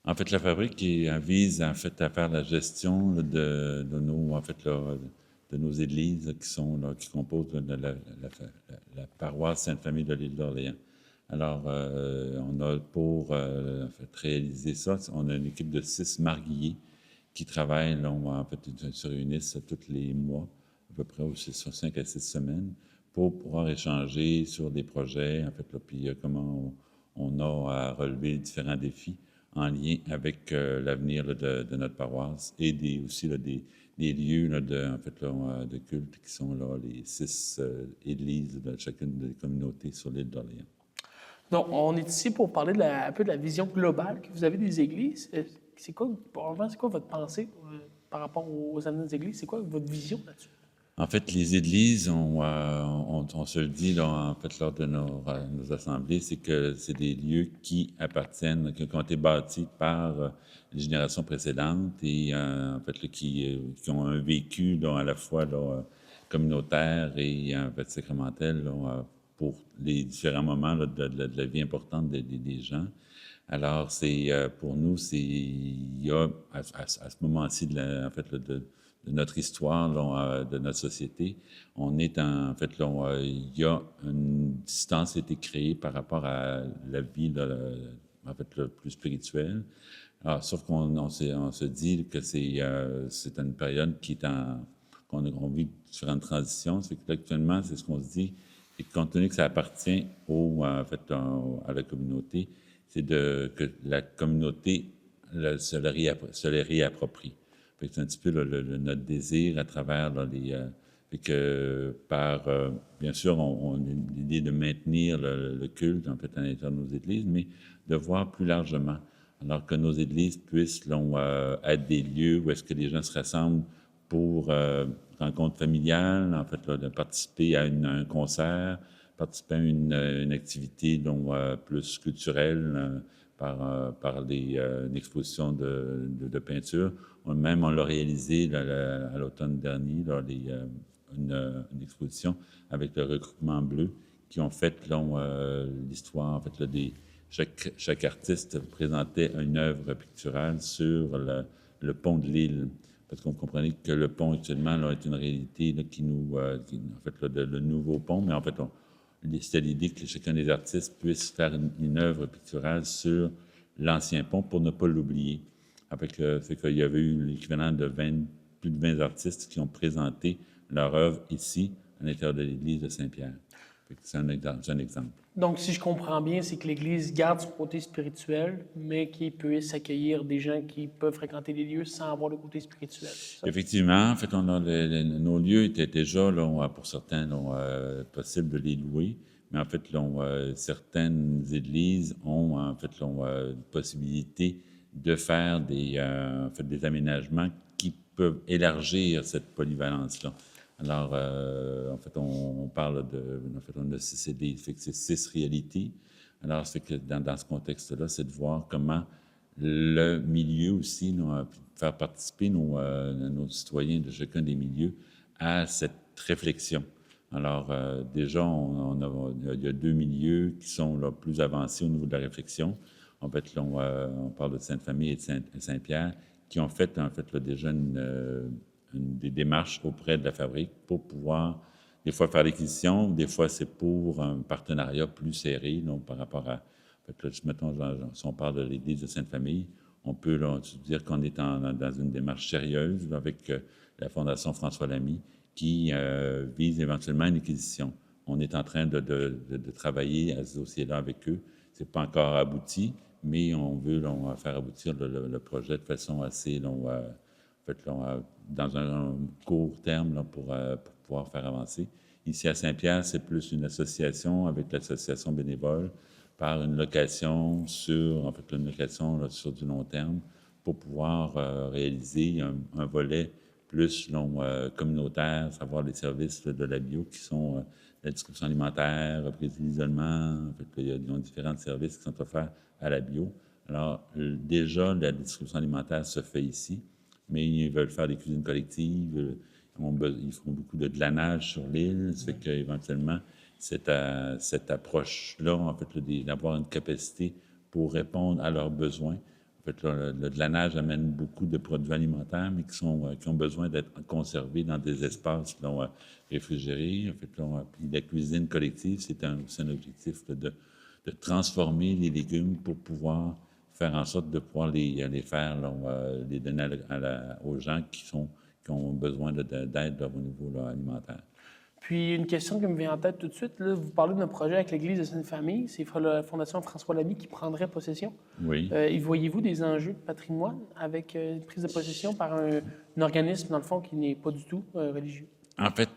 En fait, la fabrique vise en fait à faire la gestion là, de nos en fait là, de nos églises là, qui sont là, qui composent la paroisse Sainte-Famille de l'île d'Orléans. Alors, on a pour en fait, réaliser ça, on a une équipe de 6 marguilliers qui travaillent, là, en fait, ils se réunissent tous les mois, à peu près aussi sur 5 à 6 semaines, pour pouvoir échanger sur des projets, en fait, là, puis comment on a à relever différents défis en lien avec l'avenir là, de notre paroisse et aussi là, des lieux là, en fait, là, de culte qui sont là, les 6 églises de chacune des communautés sur l'île d'Orléans. Donc, on est ici pour parler un peu de la vision globale que vous avez des églises. C'est quoi, c'est quoi votre pensée par rapport aux années des églises? C'est quoi votre vision là-dessus? En fait, les églises, on se le dit là, en fait, lors de nos assemblées, c'est que c'est des lieux qui appartiennent, qui ont été bâtis par les générations précédentes et en fait, là, qui ont un vécu là, à la fois là, communautaire et en fait, sacramentel là, pour les différents moments là, de la vie importante des gens. Alors, c'est pour nous, il y a à ce moment-ci en fait, là, de notre histoire, là, de notre société, on est en fait, là, il y a une distance qui a été créée par rapport à la vie, là, en fait, le plus spirituelle. Alors, sauf on se dit que c'est une période qu'on vit différentes transitions. C'est que actuellement, c'est ce qu'on se dit, et compte tenu que ça appartient en fait, à la communauté, que la communauté se les réapproprie. Fait que c'est un petit peu notre désir à travers là, fait que bien sûr, on a l'idée de maintenir le culte en fait à l'intérieur de nos églises, mais de voir plus largement. Alors que nos églises puissent là, être des lieux où est-ce que les gens se rassemblent pour rencontres familiales, en fait, là, de participer à un concert, participer à une activité donc, plus culturelle par une exposition de peinture. On l'a réalisé là, à l'automne dernier, là, une exposition avec le regroupement bleu qui ont fait l'histoire, en fait, là, chaque artiste présentait une œuvre picturale sur le pont de l'île. Parce qu'on comprenait que le pont actuellement là, est une réalité là, en fait, là, le nouveau pont, mais en fait, c'était l'idée que chacun des artistes puisse faire une œuvre picturale sur l'ancien pont pour ne pas l'oublier. C'est qu'il y avait eu l'équivalent de plus de 20 artistes qui ont présenté leur œuvre ici, à l'intérieur de l'église de Saint-Pierre. C'est un exemple. Donc, si je comprends bien, c'est que l'Église garde son côté spirituel, mais qui puisse accueillir des gens qui peuvent fréquenter les lieux sans avoir le côté spirituel. C'est ça? Effectivement, en fait, nos lieux étaient déjà, là, pour certains, là, possible de les louer, mais en fait, là, certaines églises ont, en fait, là, une possibilité de faire en fait, des aménagements qui peuvent élargir cette polyvalence-là. Alors, en fait, on parle en fait, on a 6 CD, fait que c'est 6 réalités. Alors, c'est que dans ce contexte-là, c'est de voir comment le milieu aussi, faire participer nos citoyens de chacun des milieux à cette réflexion. Alors, déjà, il y a 2 milieux qui sont là, plus avancés au niveau de la réflexion. En fait, là, on parle de Sainte-Famille et de Saint-Pierre, qui ont fait, en fait, là, déjà des démarches auprès de la fabrique pour pouvoir, des fois, faire l'acquisition, des fois, c'est pour un partenariat plus serré, donc, par rapport à, fait que là, mettons, si on parle de l'Église de Sainte-Famille, on peut là, dire qu'on est dans une démarche sérieuse là, avec la Fondation François Lamy qui vise éventuellement une acquisition. On est en train de travailler à ce dossier-là avec eux. Ce n'est pas encore abouti, mais on veut faire aboutir le projet de façon assez en fait, dans un court terme là, pour pouvoir faire avancer. Ici à Saint-Pierre, c'est plus une association avec l'association bénévole par une location en fait, une location là, sur du long terme pour pouvoir réaliser un volet plus communautaire, savoir les services là, de la bio qui sont la distribution alimentaire, reprise de l'isolement. En fait, il y a différents services qui sont offerts à la bio. Alors, déjà, la distribution alimentaire se fait ici, mais ils veulent faire des cuisines collectives, ils font beaucoup de glanage sur l'île, ça fait qu'éventuellement, cette approche-là, en fait, d'avoir une capacité pour répondre à leurs besoins, en fait, là, le glanage amène beaucoup de produits alimentaires, mais qui ont besoin d'être conservés dans des espaces là, réfrigérés. En fait, là, puis la cuisine collective, c'est un objectif là, de transformer les légumes pour pouvoir faire en sorte de pouvoir les faire, là, les donner aux gens qui ont besoin d'aide là, au niveau là, alimentaire. Puis, une question qui me vient en tête tout de suite, là, vous parlez d'un projet avec l'Église de Sainte-Famille, c'est la Fondation François Lamy qui prendrait possession. Oui. Et voyez-vous des enjeux de patrimoine avec une prise de possession par un organisme, dans le fond, qui n'est pas du tout religieux? En fait,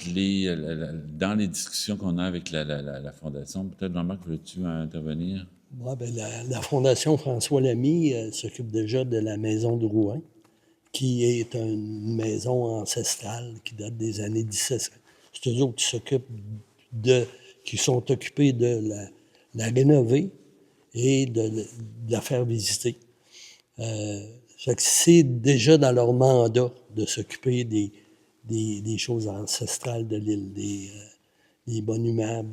dans les discussions qu'on a avec la Fondation, peut-être, Jean-Marc, veux-tu intervenir? Ouais, ben, la Fondation François Lamy s'occupe déjà de la maison de Rouen, qui est une maison ancestrale qui date des années 1700. C'est eux autres qui sont occupés de la rénover et de la faire visiter. Fait que c'est déjà dans leur mandat de s'occuper des choses ancestrales de l'île, des monuments,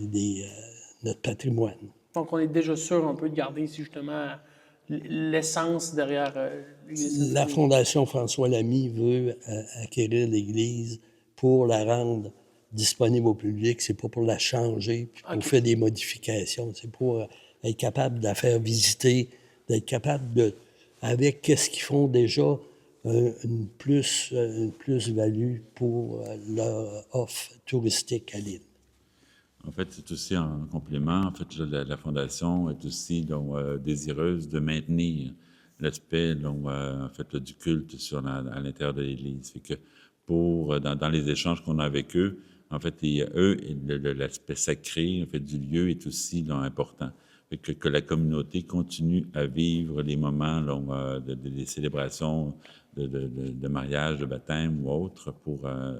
notre patrimoine. Donc, on est déjà sûr un peu de garder ici, justement, l'essence derrière l'Église. La Fondation François Lamy veut acquérir l'Église pour la rendre disponible au public. C'est pas pour la changer, puis pour faire des modifications. C'est pour être capable de la faire visiter, d'être capable de, avec qu'est-ce qu'ils font déjà, une plus-value pour leur offre touristique à l'île. En fait, c'est aussi un complément. En fait, là, la Fondation est aussi désireuse de maintenir l'aspect en fait, là, du culte à l'intérieur de l'Église. Fait que dans les échanges qu'on a avec eux, en fait, l'aspect sacré en fait, du lieu est aussi là, important. Fait que la communauté continue à vivre les moments là, des célébrations de mariage, de baptême ou autres pour... en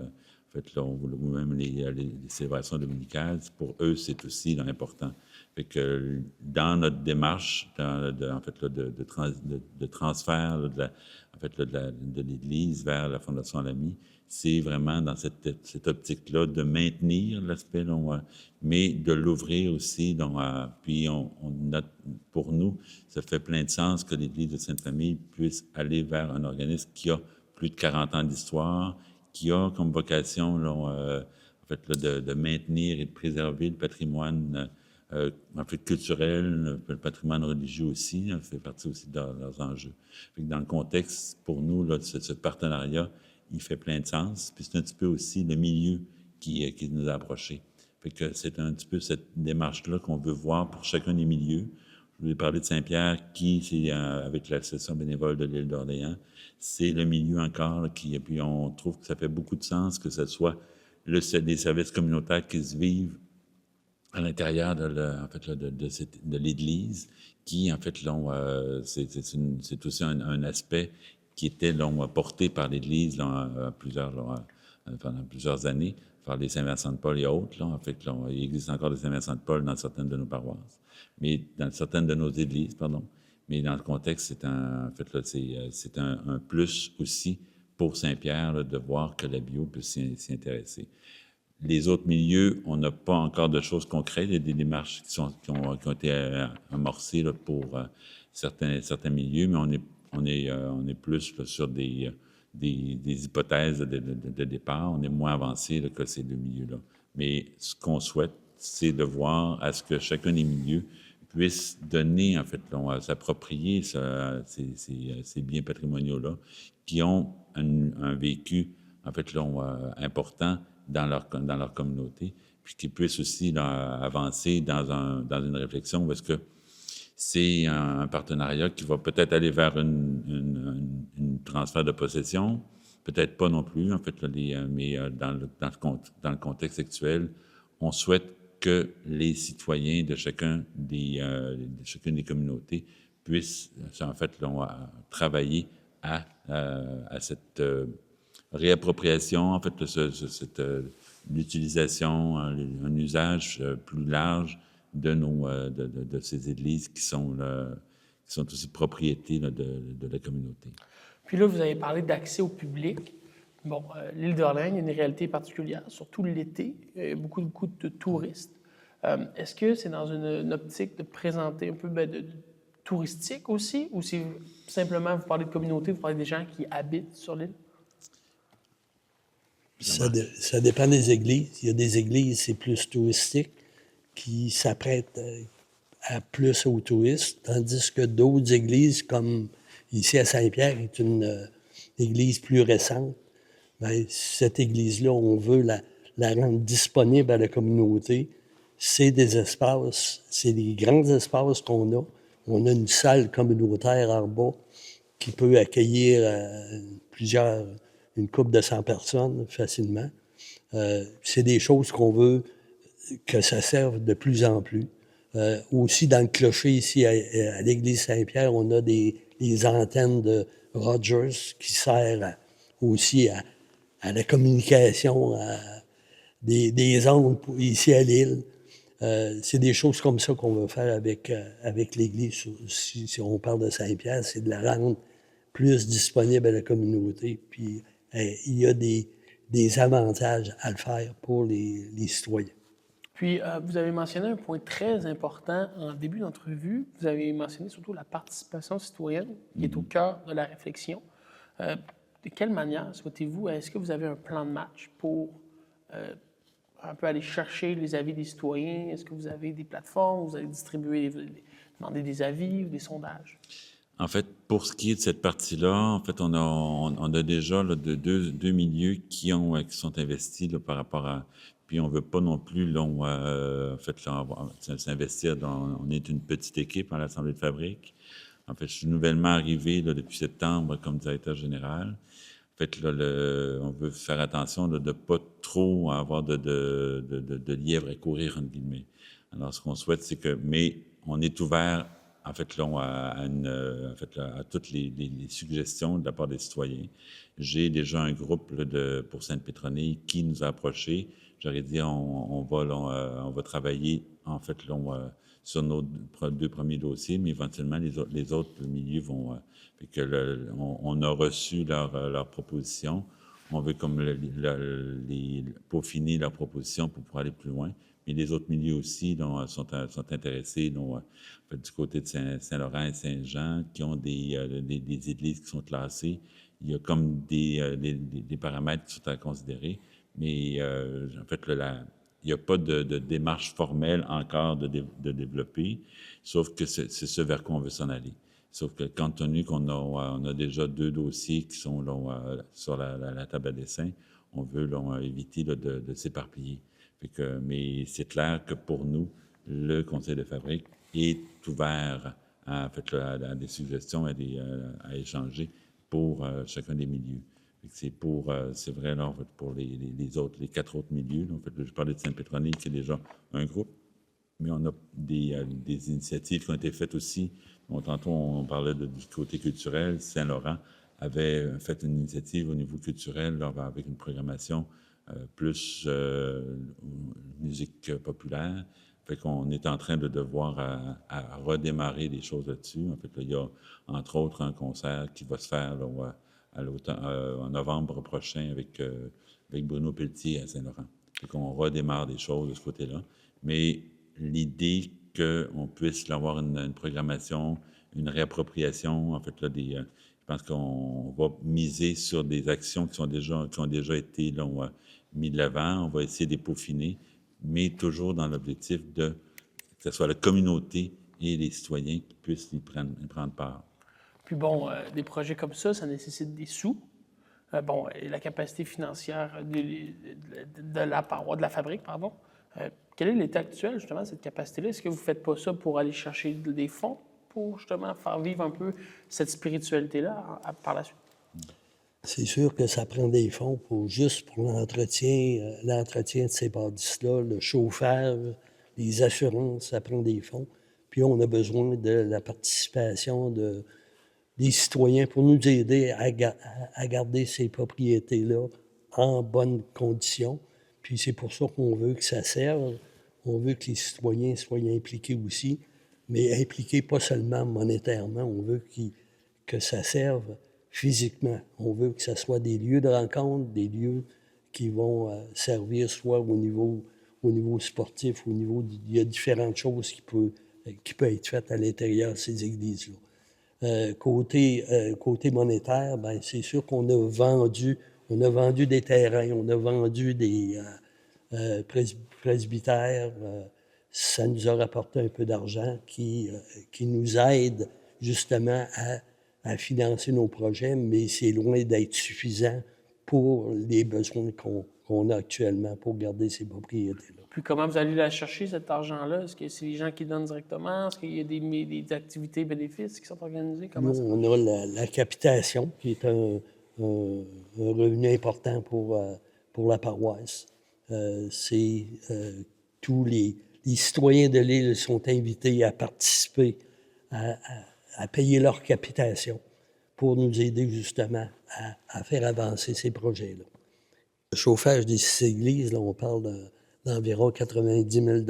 fait, là, ou même les célébrations dominicales, pour eux, c'est aussi là, important. Fait que dans notre démarche, en fait, là, de transfert là, en fait, là, de l'Église vers la Fondation Lamy, c'est vraiment dans cette optique-là de maintenir l'aspect, là, mais de l'ouvrir aussi. Donc, puis on note, pour nous, ça fait plein de sens que l'Église de Sainte-Famille puisse aller vers un organisme qui a plus de 40 ans d'histoire, qui a comme vocation là, en fait, là, de maintenir et de préserver le patrimoine en fait, culturel, le patrimoine religieux aussi, ça fait partie aussi de leurs enjeux. Fait que dans le contexte, pour nous, là, ce partenariat, il fait plein de sens. Puis c'est un petit peu aussi le milieu qui nous a approchés. Fait que c'est un petit peu cette démarche-là qu'on veut voir pour chacun des milieux. Je voulais parler de Saint-Pierre, qui, c'est avec l'association bénévole de l'île d'Orléans, c'est le milieu encore, et puis on trouve que ça fait beaucoup de sens que ce soit les services communautaires qui se vivent à l'intérieur en fait, là, de l'Église, qui, en fait, là, c'est aussi un aspect qui était là, porté par l'Église là, pendant plusieurs années, par les Saint-Vincent-de-Paul et autres. Là, en fait, là, il existe encore des Saint-Vincent-de-Paul dans certaines de nos paroisses, mais dans certaines de nos églises, pardon. Mais dans le contexte, en fait, là, c'est un plus aussi pour Saint-Pierre là, de voir que la bio peut s'y intéresser. Les autres milieux, on n'a pas encore de choses concrètes. Il y a des démarches qui ont été amorcées là, pour certains milieux, mais on est plus là, sur des hypothèses de départ. On est moins avancé là, que ces deux milieux-là. Mais ce qu'on souhaite, c'est de voir à ce que chacun des milieux puisse donner, en fait, là, s'approprier ces biens patrimoniaux-là qui ont un vécu, en fait, là, important dans leur communauté, puis qu'ils puissent aussi là, avancer dans une réflexion où est-ce que c'est un partenariat qui va peut-être aller vers une transfert de possession, peut-être pas non plus, en fait, là, mais dans le contexte actuel, on souhaite que les citoyens de chacune des communautés puissent, en fait, là, travailler à cette réappropriation, en fait, l'utilisation, un usage plus large de ces églises qui sont aussi propriété là, de la communauté. Puis là, vous avez parlé d'accès au public. Bon, l'île d'Orléans, il y a une réalité particulière, surtout l'été, beaucoup de touristes. Est-ce que c'est dans une optique de présenter un peu de touristique aussi, ou c'est simplement, vous parlez de communauté, vous parlez des gens qui habitent sur l'île? Ça dépend des églises. Il y a des églises, c'est plus touristique, qui s'apprêtent à plus aux touristes, tandis que d'autres églises, comme ici à Saint-Pierre, est une église plus récente. Bien, cette église-là, on veut la rendre disponible à la communauté. C'est des espaces, c'est des grands espaces qu'on a. On a une salle communautaire en bas qui peut accueillir une couple de 100 personnes facilement. C'est des choses qu'on veut que ça serve de plus en plus. Aussi, dans le clocher, ici, à l'église Saint-Pierre, on a des antennes de Rogers qui servent aussi à la communication, à des ondes ici à l'île. C'est des choses comme ça qu'on veut faire avec l'Église. Si on parle de Saint-Pierre, c'est de la rendre plus disponible à la communauté. Puis il y a des avantages à le faire pour les citoyens. Puis, vous avez mentionné un point très important en début d'entrevue. Vous avez mentionné surtout la participation citoyenne, qui est au cœur de la réflexion. De quelle manière souhaitez-vous, est-ce que vous avez un plan de match pour un peu aller chercher les avis des citoyens? Est-ce que vous avez des plateformes, vous allez distribuer, demander des avis ou des sondages? En fait, pour ce qui est de cette partie-là, en fait, on a déjà là, deux milieux qui sont investis là, par rapport à... Puis on veut pas non plus là, en fait, là, s'investir dans... On est une petite équipe à l'Assemblée de fabrique. En fait, je suis nouvellement arrivé là, depuis septembre comme directeur général. En fait, là, on veut faire attention là, de ne pas trop avoir de lièvre à courir, entre guillemets. Alors, ce qu'on souhaite, c'est que... Mais on est ouvert, en fait, là, à toutes les suggestions de la part des citoyens. J'ai déjà un groupe là, pour Sainte-Pétronille qui nous a approchés. J'aurais dit, on va travailler, en fait, là, sur nos deux premiers dossiers, mais éventuellement, les autres milieux vont... fait que on a reçu leur proposition. On veut comme peaufiner leur proposition pour pouvoir aller plus loin. Mais les autres milieux aussi là, sont intéressés. Donc, en fait, du côté de Saint-Laurent et Saint-Jean, qui ont des églises qui sont classées. Il y a comme des paramètres qui sont à considérer. Mais en fait, il n'y a pas de démarche formelle encore de développer, sauf que c'est ce vers quoi on veut s'en aller. Sauf que compte tenu qu'on a déjà 2 dossiers qui sont là, sur la table à dessin, on veut là, éviter là, de s'éparpiller. Mais c'est clair que pour nous, le conseil de fabrique est ouvert en fait, là, à des suggestions, à échanger pour chacun des milieux. C'est vrai là, en fait, pour les 4 autres milieux. Là, en fait, je parlais de Sainte-Pétronille, qui est déjà un groupe, mais on a des initiatives qui ont été faites aussi. Bon, tantôt, on parlait du côté culturel. Saint-Laurent avait fait une initiative au niveau culturel là, avec une programmation plus musique populaire. Fait qu'on est en train de devoir à redémarrer des choses là-dessus. En fait, là, il y a entre autres un concert qui va se faire là, en novembre prochain avec Bruno Pelletier à Saint-Laurent. Fait qu'on redémarre des choses de ce côté-là. Mais l'idée qu'on puisse avoir une programmation, une réappropriation, en fait, là, je pense qu'on va miser sur des actions qui ont déjà été là, mis de l'avant. On va essayer de les peaufiner, mais toujours dans l'objectif que ce soit la communauté et les citoyens qui puissent y prendre part. Puis bon, des projets comme ça nécessite des sous. Et la capacité financière de la fabrique, pardon. Quel est l'état actuel, justement, de cette capacité-là? Est-ce que vous ne faites pas ça pour aller chercher des fonds pour, justement, faire vivre un peu cette spiritualité-là par la suite? C'est sûr que ça prend des fonds pour l'entretien de ces bâtisses-là, le chauffage, les assurances, ça prend des fonds. Puis on a besoin de la participation des citoyens pour nous aider à garder ces propriétés-là en bonnes conditions. Puis c'est pour ça qu'on veut que ça serve. On veut que les citoyens soient impliqués aussi, mais impliqués pas seulement monétairement. On veut que ça serve physiquement. On veut que ce soit des lieux de rencontre, des lieux qui vont servir soit au niveau sportif, il y a différentes choses qui peuvent qui peut être faite à l'intérieur de ces églises-là. Côté monétaire, ben c'est sûr qu'on a vendu des terrains, on a vendu des presbytères. Ça nous a rapporté un peu d'argent qui nous aide justement à financer nos projets, mais c'est loin d'être suffisant pour les besoins qu'on a actuellement pour garder ces propriétés-là. Puis comment vous allez la chercher, cet argent-là? Est-ce que c'est les gens qui donnent directement? Est-ce qu'il y a des activités bénéfices qui sont organisées? Comment ça? Nous, on a la capitation, qui est un revenu important pour la paroisse. Tous les citoyens de l'île sont invités à participer, à payer leur capitation pour nous aider justement à faire avancer ces projets-là. Le chauffage des 6 églises, là, on parle d'environ 90 000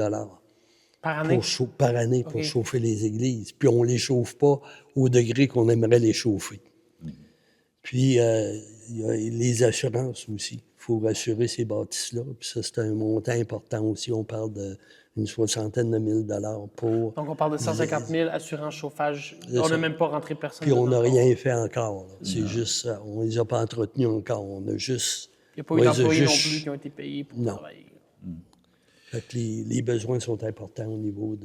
Par année? par année pour chauffer les églises. Puis on ne les chauffe pas au degré qu'on aimerait les chauffer. Puis il y a les assurances aussi. Il faut rassurer ces bâtisses-là. Puis ça, c'est un montant important aussi. On parle d'une 60aine de mille dollars pour... Donc on parle de 150 000 assurance chauffage. On n'a même pas rentré personne. Puis on n'a rien fait encore. C'est juste, on ne les a pas entretenus encore. On a juste... Il n'y a pas eu d'employés non plus qui ont été payés pour travailler. Fait que les besoins sont importants au niveau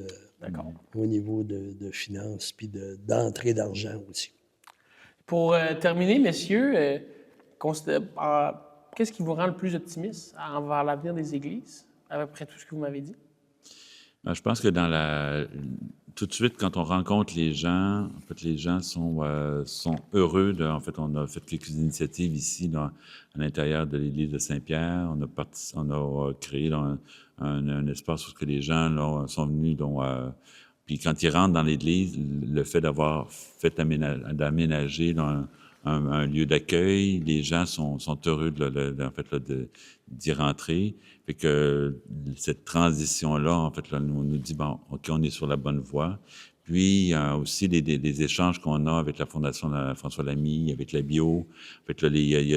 de finances puis d'entrée d'argent aussi. Pour terminer, messieurs, qu'est-ce qui vous rend le plus optimiste envers l'avenir des églises, après tout ce que vous m'avez dit? Ben, je pense que tout de suite, quand on rencontre les gens, en fait, les gens sont heureux. En fait, on a fait quelques initiatives ici, à l'intérieur de l'église de Saint-Pierre. On a créé un espace où les gens là, sont venus. Puis quand ils rentrent dans l'église, le fait d'avoir d'aménager un lieu d'accueil, les gens sont heureux d'y rentrer. Fait que cette transition-là, en fait, là, nous dit, bon, OK, on est sur la bonne voie. Puis aussi les échanges qu'on a avec la Fondation François Lamy, avec la bio. En fait, là, il y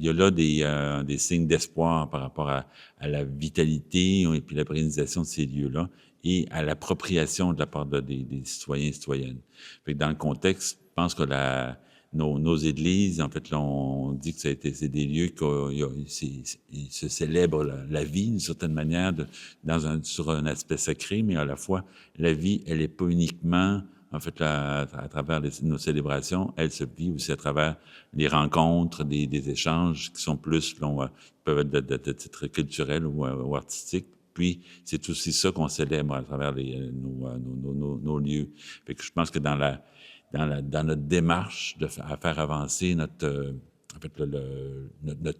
a là des signes d'espoir par rapport à la vitalité et puis la pérennisation de ces lieux-là et à l'appropriation de la part des citoyens et citoyennes. Fait que dans le contexte, je pense que nos églises, en fait, là, on dit que c'est des lieux qui se célèbrent la vie d'une certaine manière sur un aspect sacré, mais à la fois, la vie, elle n'est pas uniquement, en fait, à travers nos célébrations, elle se vit aussi à travers les rencontres, des échanges qui sont plus, qui peuvent être de titre culturel ou artistique. Puis, c'est aussi ça qu'on célèbre à travers nos lieux. Fait que je pense que dans notre démarche à faire avancer notre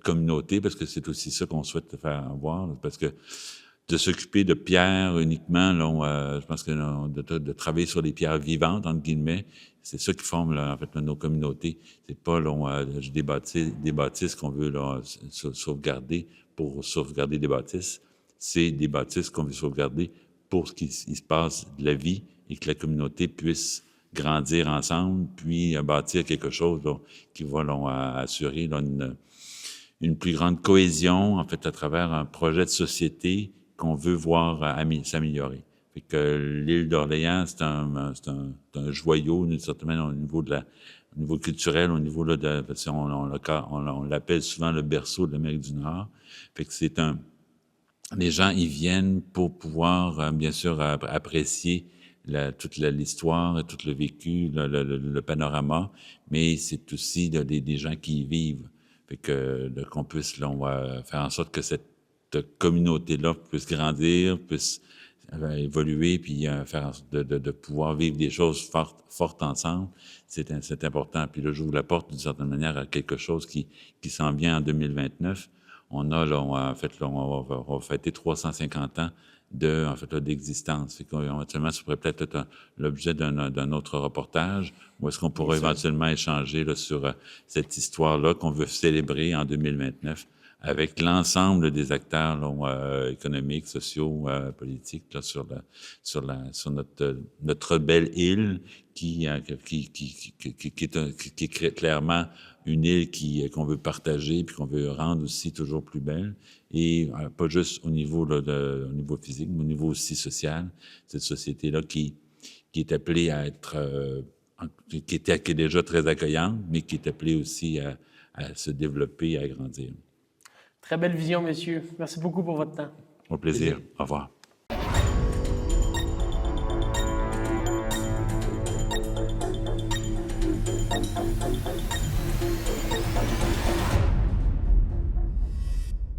communauté, parce que c'est aussi ça qu'on souhaite faire avoir, parce que de s'occuper de pierres uniquement, là, je pense que de travailler sur les pierres vivantes, entre guillemets, c'est ça qui forme là, en fait nos communautés. C'est pas des bâtisses qu'on veut là, sauvegarder pour sauvegarder des bâtisses. C'est des bâtisses qu'on veut sauvegarder pour ce qu'il se passe de la vie et que la communauté puisse grandir ensemble, puis bâtir quelque chose là, qui va assurer là, une plus grande cohésion, en fait, à travers un projet de société qu'on veut voir s'améliorer. Fait que l'île d'Orléans, c'est un joyau, d'une certaine manière, au niveau culturel, au niveau là, parce on l'appelle souvent le berceau de l'Amérique du Nord. Fait que les gens y viennent pour pouvoir, bien sûr, apprécier toute l'histoire et tout le vécu, le panorama, mais c'est aussi des gens qui y vivent. Fait que qu'on puisse faire en sorte que cette communauté-là puisse grandir, puisse évoluer, puis faire en sorte de pouvoir vivre des choses fortes ensemble, c'est important. Puis là, j'ouvre la porte d'une certaine manière à quelque chose qui s'en vient en 2029. On va fêter 350 ans d'existence. Éventuellement, ça pourrait peut-être être l'objet d'un autre reportage, ou est-ce qu'on pourrait éventuellement échanger là, sur cette histoire-là qu'on veut célébrer en 2029 avec l'ensemble des acteurs économiques, sociaux, politiques là, sur notre belle île qui est clairement une île qu'on veut partager puis qu'on veut rendre aussi toujours plus belle et pas juste au niveau, là, au niveau physique, mais au niveau aussi social. Cette société-là qui est appelée à être, qui est déjà très accueillante, mais qui est appelée aussi à se développer et à grandir. Très belle vision, messieurs. Merci beaucoup pour votre temps. Au plaisir. Au revoir.